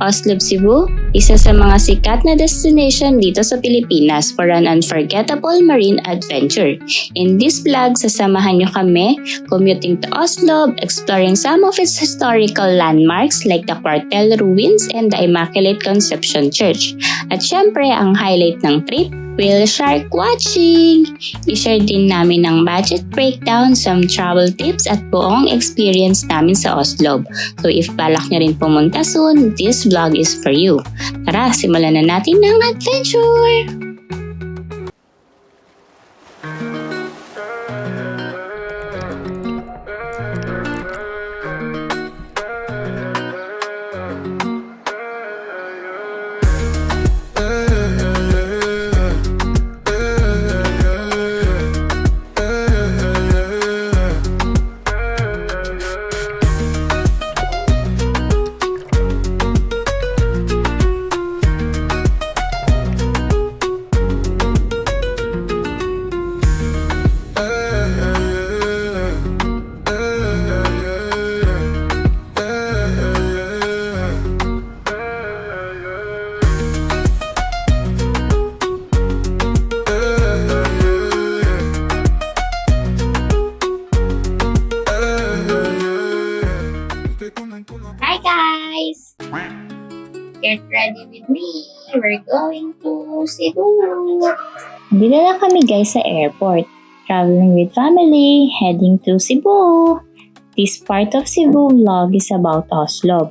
Oslob Cebu, isa sa mga sikat na destination dito sa Pilipinas for an unforgettable marine adventure. In this vlog, sasamahan nyo kami commuting to Oslob, exploring some of its historical landmarks like the Cuartel Ruins and the Immaculate Conception Church. At syempre, ang highlight ng trip, whale shark watching! I-share din namin ng budget breakdown, some travel tips at buong experience namin sa Oslob. So if balak nyo rin pumunta soon, this vlog is for you. Tara, simulan na natin ng adventure! Hi guys! Get ready with me! We're going to Cebu! Dito na kami guys sa airport. Traveling with family, heading to Cebu. This part of Cebu vlog is about Oslob.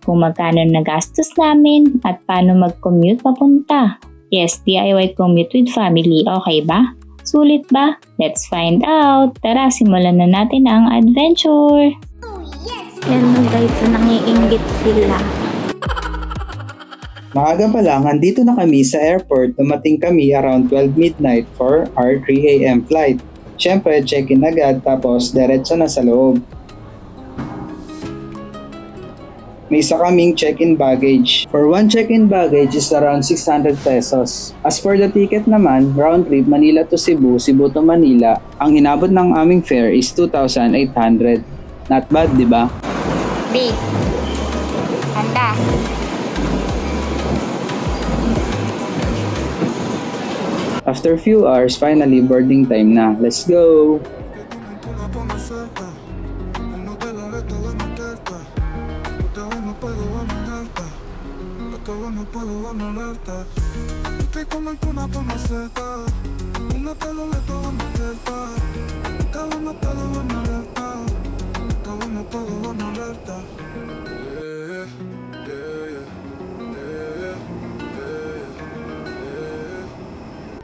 Kung magkano nagastos namin at paano mag-commute papunta. Yes, DIY commute with family. Okay ba? Sulit ba? Let's find out! Tara, simulan na natin ang adventure! Yan mo guys, nangiinggit sila. Maaga pa lang, andito na kami sa airport. Dumating kami around 12 midnight for our 3 AM flight. Siyempre, check-in agad tapos diretso na sa loob. May isa kaming check-in baggage. For one check-in baggage is around 600 pesos. As for the ticket naman, round trip Manila to Cebu, Cebu to Manila, ang inabot ng aming fare is 2,800. Not bad, di ba? B. Handa. After few hours, finally boarding time na. Let's go!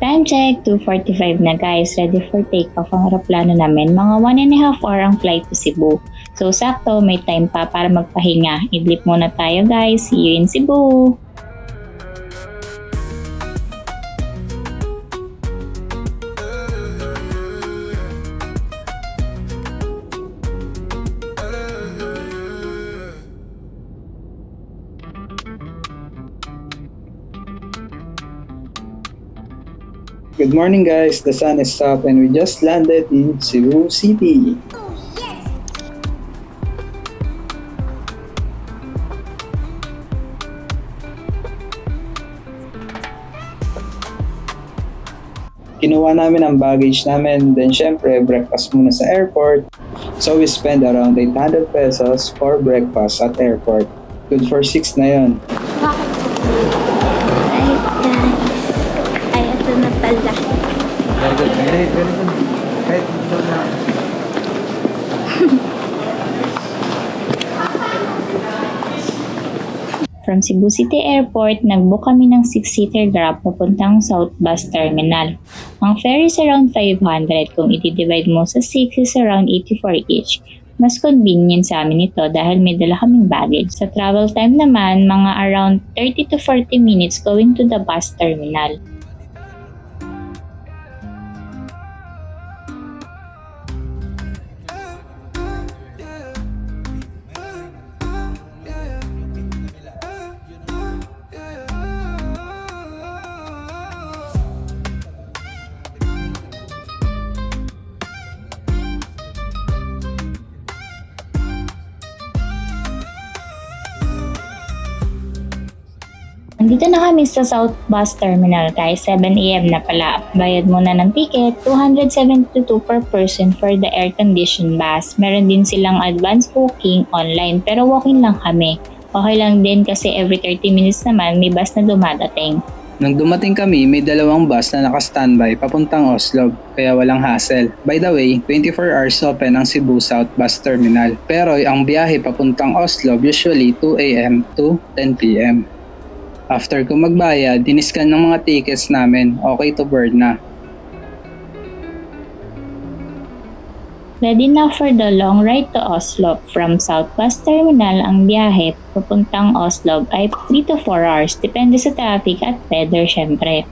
Time check, 2:45 na guys. Ready for takeoff ang aeroplano namin. Mga 1.5 hour ang flight to Cebu. So sakto, may time pa para magpahinga. Idlip muna tayo guys. See you in Cebu! Good morning guys, the sun is up and we just landed in Cebu City. Kinuha namin ang baggage namin, then syempre breakfast muna sa airport. So we spend around 800 pesos for breakfast at airport. Good for 6 na yun. Ay, ito na pala. Very good. Kahit ito na. From Cebu City Airport, nag-book kami ng 6-seater Grab papuntang South Bus Terminal. Ang fare is around 500. Kung i-divide mo sa 6 is around 84 each. Mas convenient sa amin ito dahil may dala kaming baggage. Sa travel time naman, mga around 30 to 40 minutes going to the bus terminal. Nandito na kami sa South Bus Terminal guys, 7 AM na pala. Bayad muna ng ticket, 272 per person for the air-conditioned bus. Meron din silang advance booking online pero walk-in lang kami. Okay lang din kasi every 30 minutes naman may bus na dumadating. Nung dumating kami, may dalawang bus na naka-standby papuntang Oslo, kaya walang hassle. By the way, 24 hours open ang Cebu South Bus Terminal. Pero ang biyahe papuntang Oslo usually 2 AM to 10 PM. After ko magbayad, diniskan ng mga tickets namin, okay to board na. Ready na for the long ride to Oslo. From South Bus Terminal, ang biyahe papuntang Oslo ay 3 to 4 hours. Depende sa traffic at weather syempre.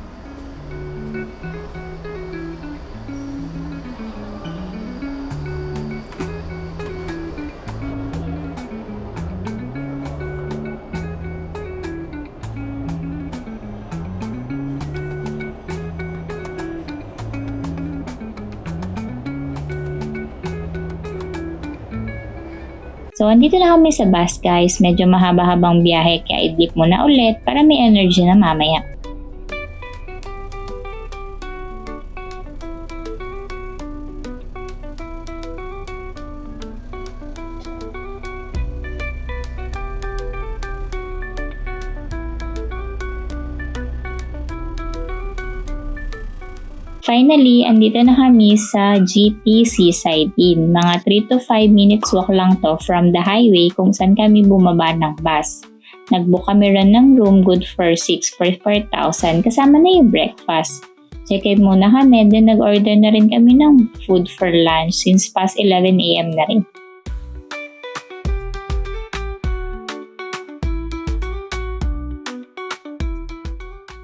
So, andito na kami sa bus guys. Medyo mahaba-habang biyahe kaya idlip muna ulit para may energy na mamaya. Finally, andito na kami sa GT Seaside Inn. Mga 3 to 5 minutes walk lang to from the highway kung saan kami bumaba ng bus. Nag-book kami rin ng room good for 6 for 4,000 kasama na yung breakfast. Check-in muna kami, then nag-order na rin kami ng food for lunch since past 11 AM na rin.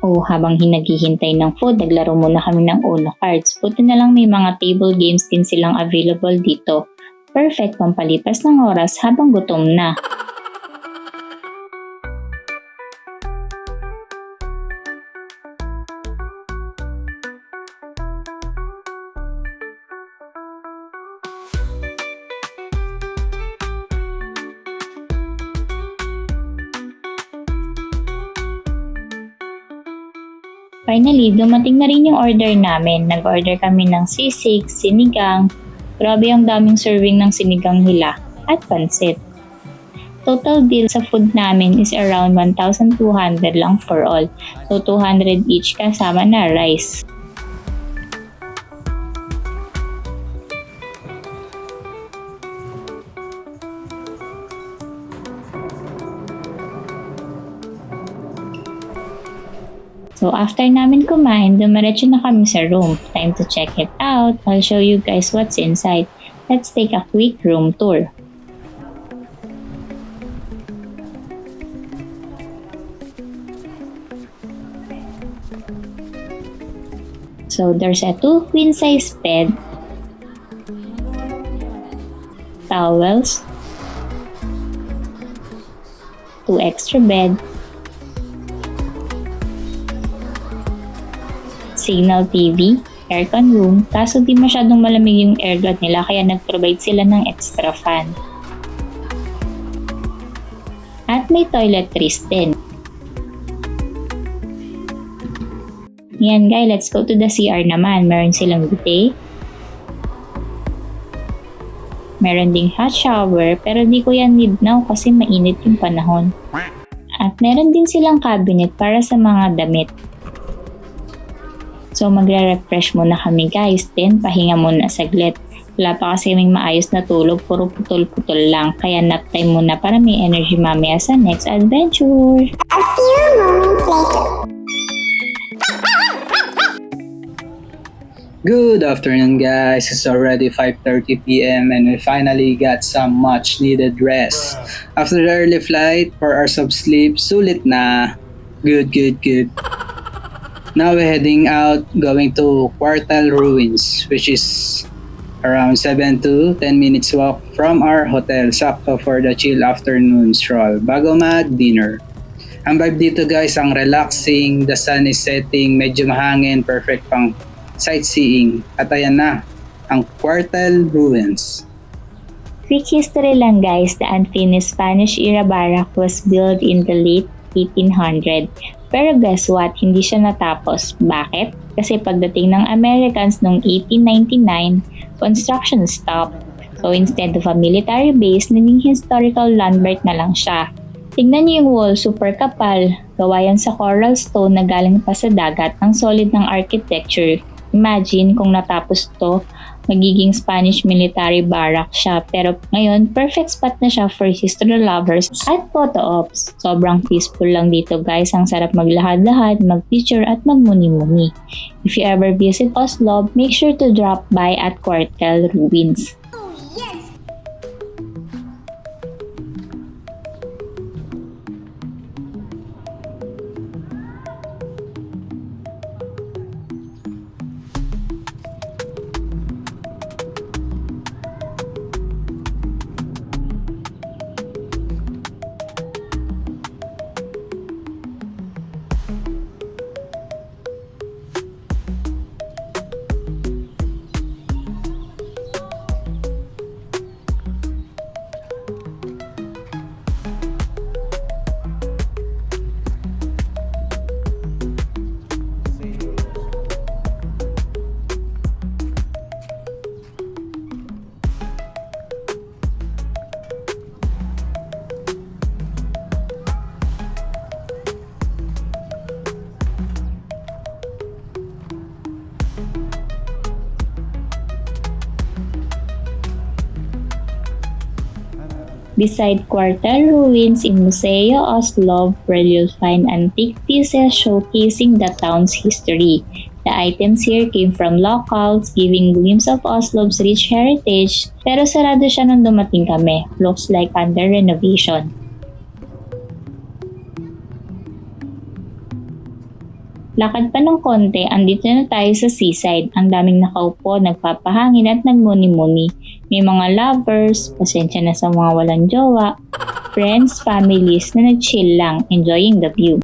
Habang naghihintay ng food, naglaro muna kami ng Uno cards. Buti na lang may mga table games din silang available dito. Perfect pampalipas ng oras habang gutom na. Finally, dumating na rin yung order namin. Nag-order kami ng sisig, sinigang, grabe ang daming serving ng sinigang nila, at pansit. Total bill sa food namin is around 1,200 lang for all. So 200 each kasama na rice. So after namin kumain, dumiretso na kami sa room. Time to check it out. I'll show you guys what's inside. Let's take a quick room tour. So there's a 2 queen size bed, towels, 2 extra bed, signal TV, aircon room, kaso di masyadong malamig yung aircon nila kaya nag-provide sila ng extra fan. At may toiletries din. Yan guys, let's go to the CR naman. Meron silang bidet. Meron ding hot shower pero di ko yan need now kasi mainit yung panahon. At meron din silang cabinet para sa mga damit. So magre-refresh muna kami guys, then pahinga muna saglit. Wala pa kasi kaming maayos na tulog, puro putol-putol lang. Kaya nap time muna para may energy mamaya sa next adventure. A few moments later. Good afternoon guys, it's already 5:30 PM and we finally got some much needed rest. After the early flight, 4 hours of sleep, sulit na. Good. Now we're heading out, going to Quartal Ruins, which is around 7 to 10 minutes walk from our hotel, sakto for the chill afternoon stroll bago mag-dinner. Ang vibe dito guys, ang relaxing, the sun is setting, medyo mahangin, perfect pang sightseeing. At ayan na, ang Quartal Ruins. Quick history lang guys, the unfinished Spanish era barrack was built in the late 1800. Pero guess what? Hindi siya natapos. Bakit? Kasi pagdating ng Americans noong 1899, construction stopped. So instead of a military base, naging historical landmark na lang siya. Tingnan niyo yung wall, super kapal. Gawa yan sa coral stone na galing pa sa dagat. Ang solid ng architecture. Imagine kung natapos to, magiging Spanish military barrack siya. Pero ngayon, perfect spot na siya for history lovers at photo ops. Sobrang peaceful lang dito guys. Ang sarap maglahad-lahad, mag-picture at magmuni-muni. If you ever visit Oslo, make sure to drop by at Quartel Ruins. Beside Quartel Ruins in Museo Oslo, where you'll find antique pieces showcasing the town's history. The items here came from locals, giving glimpse of Oslo's rich heritage, pero sarado siya nung dumating kami. Looks like under renovation. Lakad pa ng konti, andito na tayo sa seaside. Ang daming nakaupo, nagpapahangin at nagmuni-muni. May mga lovers, pasensya na sa mga walang jowa, friends, families na nag-chill lang, enjoying the view.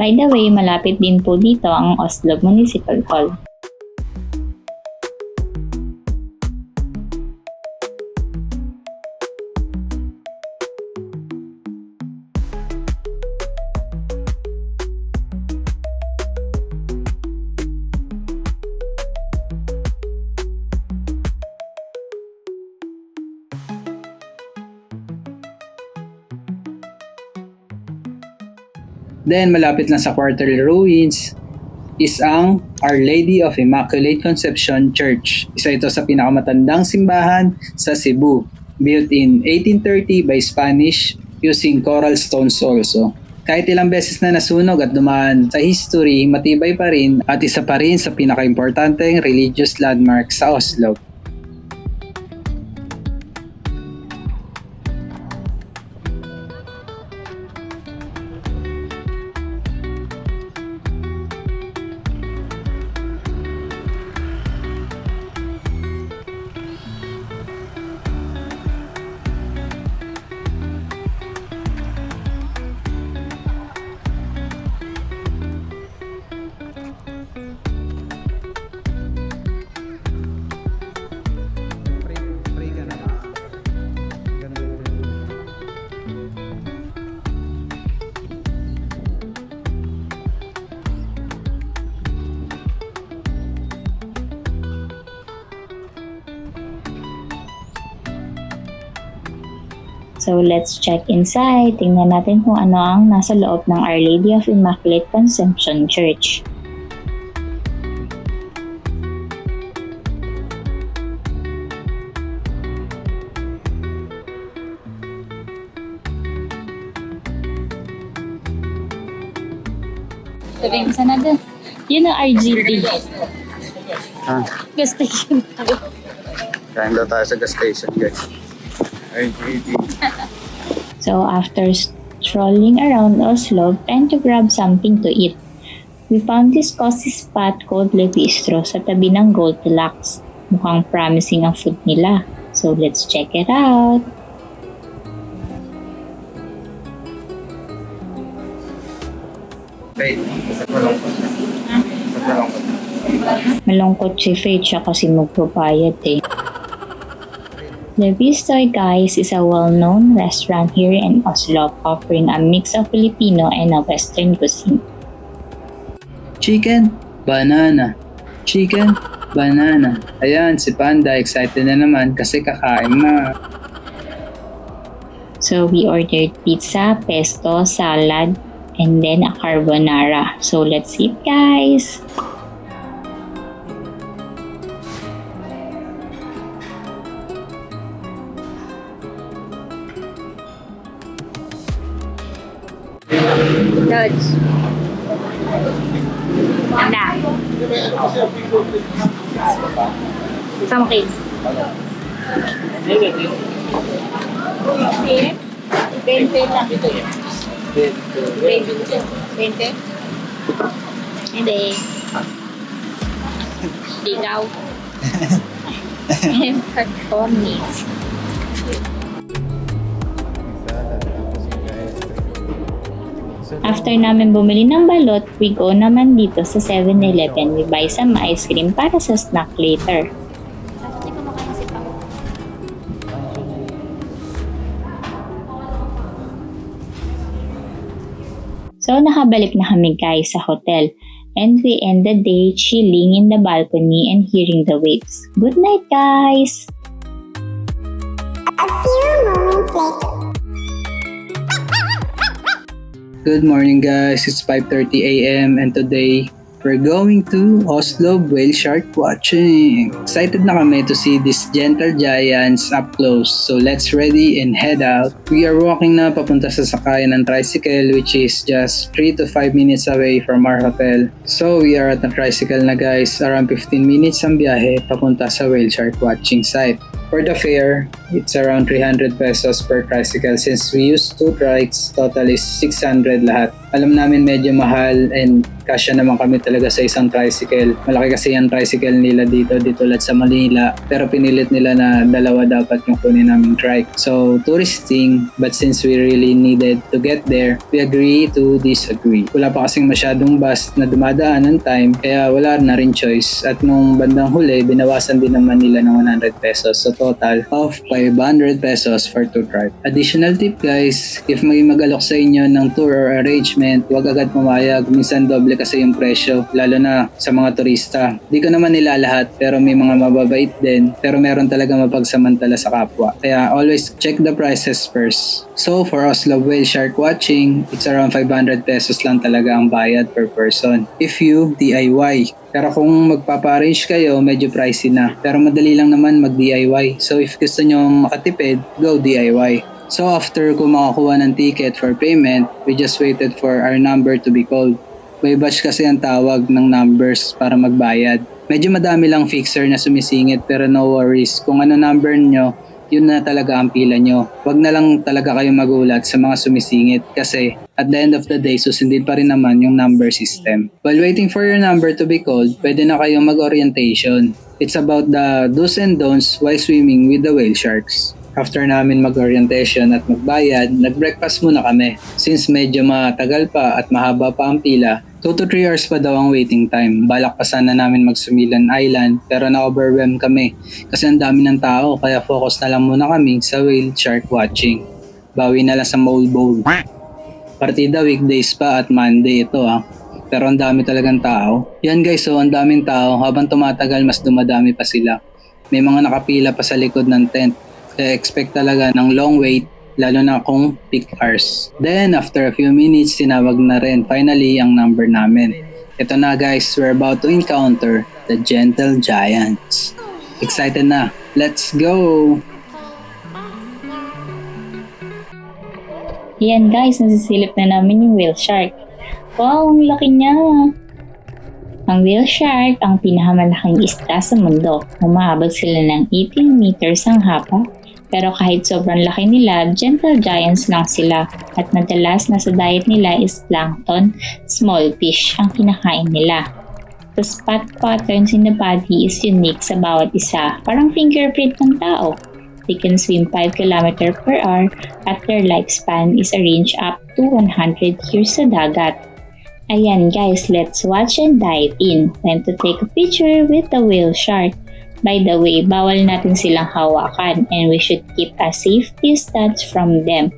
By the way, malapit din po dito ang Oslo Municipal Hall. Then malapit lang sa Quarter Ruins is ang Our Lady of Immaculate Conception Church. Isa ito sa pinakamatandang simbahan sa Cebu, built in 1830 by Spanish using coral stones also. Kahit ilang beses na nasunog at dumaan sa history, matibay pa rin at isa pa rin sa pinaka-importanteng religious landmark sa Oslo. So let's check inside. Tingnan natin kung ano ang nasa loob ng Our Lady of Immaculate Conception Church. Sabihin ko sana doon. Yun ang RGT. Gas station. Kain daw tayo sa gas station, guys. So after strolling around Oslo, time to grab something to eat. We found this cozy spot called Le Bistro sa tabi ng Goldilocks. Mukhang promising ang food nila. So let's check it out. Malungkot si Faith siya kasi magpapayat eh. Le Bistoy, guys, is a well-known restaurant here in Oslo, offering a mix of Filipino and a Western cuisine. Chicken, banana. Chicken, banana. Ayan, si Panda excited na naman kasi kakain na. So we ordered pizza, pesto, salad, and then a carbonara. So let's eat, guys! Dodge. Wala. Sama kayo. 20 lang. 20? Hindi. Ikaw. Performance. After namin bumili ng balot, we go naman dito sa 7-Eleven. We buy some ice cream para sa snack later. So nakabalik na kami, guys, sa hotel. And we end the day chilling in the balcony and hearing the waves. Good night, guys! A few moments later. Good morning guys, it's 5:30 a.m. and today we're going to Oslo whale shark watching. Excited na kami to see these gentle giants up close. So let's ready and head out. We are walking na papunta sa sakayan ng tricycle which is just 3 to 5 minutes away from our hotel. So we are at the tricycle na guys, around 15 minutes ang biyahe papunta sa whale shark watching site. For the fare, it's around 300 pesos per tricycle. Since we use 2 trikes, total is 600 lahat. Alam namin medyo mahal and kasya naman kami talaga sa isang tricycle. Malaki kasi yung tricycle nila dito ulit sa Manila. Pero pinilit nila na dalawa dapat yung kunin namin trike. So, touristing, but since we really needed to get there, we agree to disagree. Wala pa kasing masyadong bus na dumadaan ng time, kaya wala na rin choice. At nung bandang huli, binawasan din naman nila ng 100 pesos. So, total of 500 pesos for 2 trike. Additional tip guys, if may mag-alok sa inyo ng tour or arrangement, huwag agad pumayag. Minsan doble kasi yung presyo, lalo na sa mga turista. Di ko naman nila lahat, pero may mga mababait din. Pero meron talaga mapagsamantala sa kapwa. Kaya always check the prices first. So for Oslo whale shark watching, it's around 500 pesos lang talaga ang bayad per person. If you DIY. Pero kung magpapa-arrange kayo, medyo pricey na. Pero madali lang naman mag-DIY. So if gusto nyo makatipid, go DIY. So after ko makakuha ng ticket for payment, we just waited for our number to be called. May batch kasi ang tawag ng numbers para magbayad. Medyo madami lang fixer na sumisingit pero no worries. Kung ano number nyo, yun na talaga ang pila nyo. Wag na lang talaga kayo magulat sa mga sumisingit kasi at the end of the day, susundin pa rin naman yung number system. While waiting for your number to be called, pwede na kayong mag-orientation. It's about the do's and don'ts while swimming with the whale sharks. After namin mag-orientation at magbayad, nag-breakfast muna kami. Since medyo matagal pa at mahaba pa ang pila, 2 to 3 hours pa daw ang waiting time. Balak pa sana namin mag-Sumilan Island pero na-overwhelm kami kasi ang dami ng tao kaya focus na lang muna kami sa whale shark watching. Bawi na lang sa mole bowl. Partida weekdays pa at Monday ito Pero ang dami talagang tao. Yan guys, so ang daming tao. Habang tumatagal mas dumadami pa sila. May mga nakapila pa sa likod ng tent. Kaya expect talaga ng long wait, lalo na kung peak hours. Then, after a few minutes, tinawag na rin finally ang number namin. Ito na guys, we're about to encounter the gentle giants. Excited na. Let's go! Yan guys, nasisilip na namin yung whale shark. Wow, ang laki niya! Ang whale shark ang pinakamalaking isda sa mundo. Umaabot sila ng 18 meters ang haba. Pero kahit sobrang laki nila, gentle giants lang sila. At madalas na sa diet nila is plankton, small fish ang kinakain nila. The spot patterns in the body is unique sa bawat isa, parang fingerprint ng tao. They can swim 5 km per hour at their lifespan is a range up to 100 years sa dagat. Ayan guys, let's watch and dive in. Time to take a picture with the whale shark. By the way, bawal natin silang hawakan and we should keep a safe distance from them.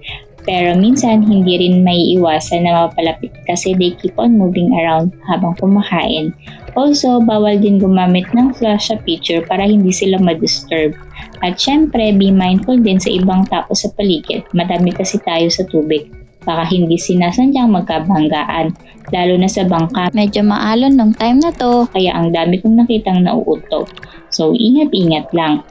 Pero minsan, hindi rin may iwasan na mapalapit kasi they keep on moving around habang kumakain. Also, bawal din gumamit ng flash sa picture para hindi sila ma-disturb. At syempre, be mindful din sa ibang tao sa paligid. Madami kasi tayo sa tubig. Baka hindi sinasadyang magkabanggaan, lalo na sa bangka. Medyo maalon nung time na to, kaya ang dami kong nakitang nauuto. So, ingat-ingat lang.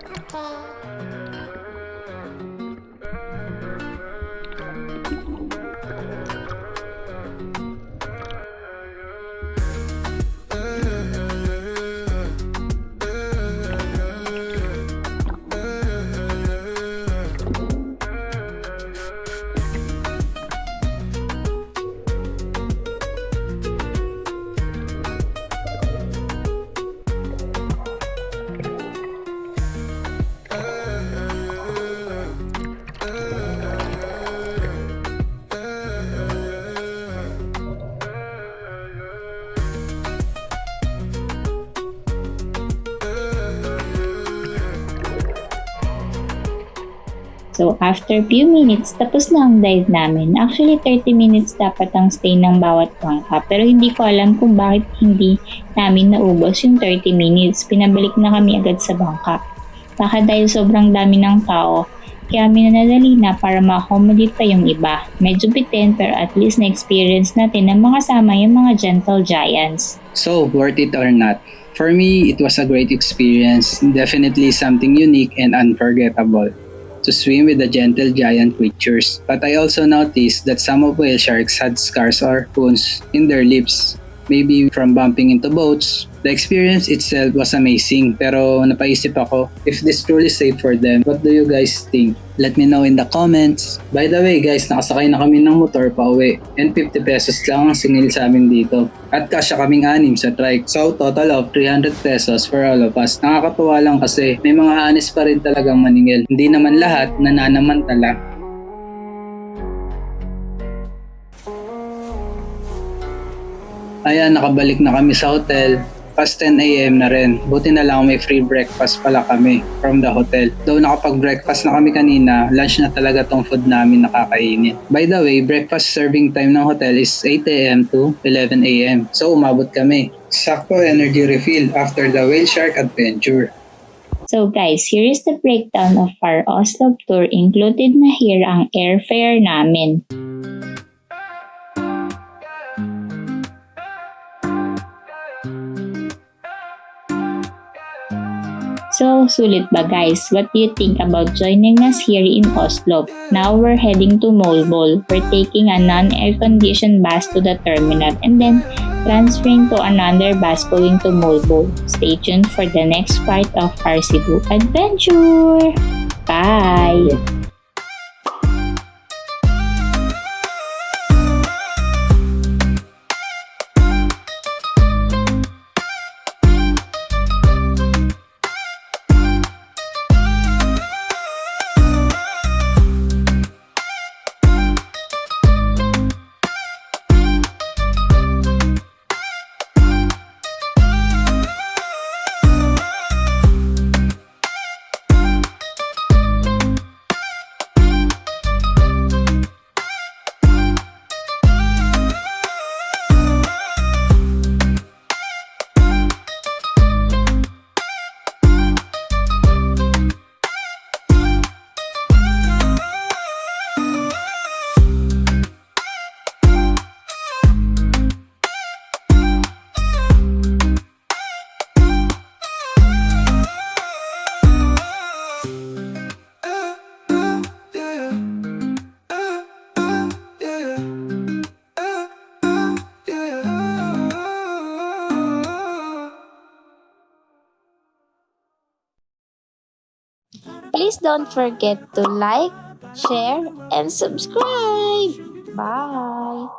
So, after few minutes, tapos na ang dive namin. Actually, 30 minutes dapat ang stay ng bawat bangka. Pero hindi ko alam kung bakit hindi namin naubos yung 30 minutes. Pinabalik na kami agad sa bangka. Baka dahil sobrang dami ng tao, kaya minanadali na para ma-accommodate pa yung iba. Medyo bitin pero at least na-experience natin na makasama yung mga gentle giants. So, worth it or not? For me, it was a great experience. Definitely something unique and unforgettable to swim with the gentle giant creatures. But I also noticed that some of whale sharks had scars or wounds in their lips, maybe from bumping into boats. The experience itself was amazing, pero napaisip ako, if this truly safe for them, what do you guys think? Let me know in the comments. By the way guys, nakasakay na kami ng motor pa uwi, and 50 pesos lang ang singil sa amin dito. At kasya kaming 6 sa trike. So total of 300 pesos for all of us. Nakakatuwa lang kasi may mga honest pa rin talagang maningil. Hindi naman lahat nananamantala. Ayan, nakabalik na kami sa hotel. Past 10 a.m. na rin. Buti na lang may free breakfast pala kami from the hotel. Though nakapag-breakfast na kami kanina, lunch na talaga tong food namin nakakainin. By the way, breakfast serving time ng hotel is 8 a.m. to 11 a.m. So umabot kami. Sakto energy refill after the whale shark adventure. So guys, here is the breakdown of our Oslo tour. Included na here ang airfare namin. So, sulit ba guys? What do you think about joining us here in Oslo? Now we're heading to Molbol. We're taking a non-air-conditioned bus to the terminal and then transferring to another bus going to Molbol. Stay tuned for the next part of our Cebu adventure! Bye! Please don't forget to like, share, and subscribe. Bye!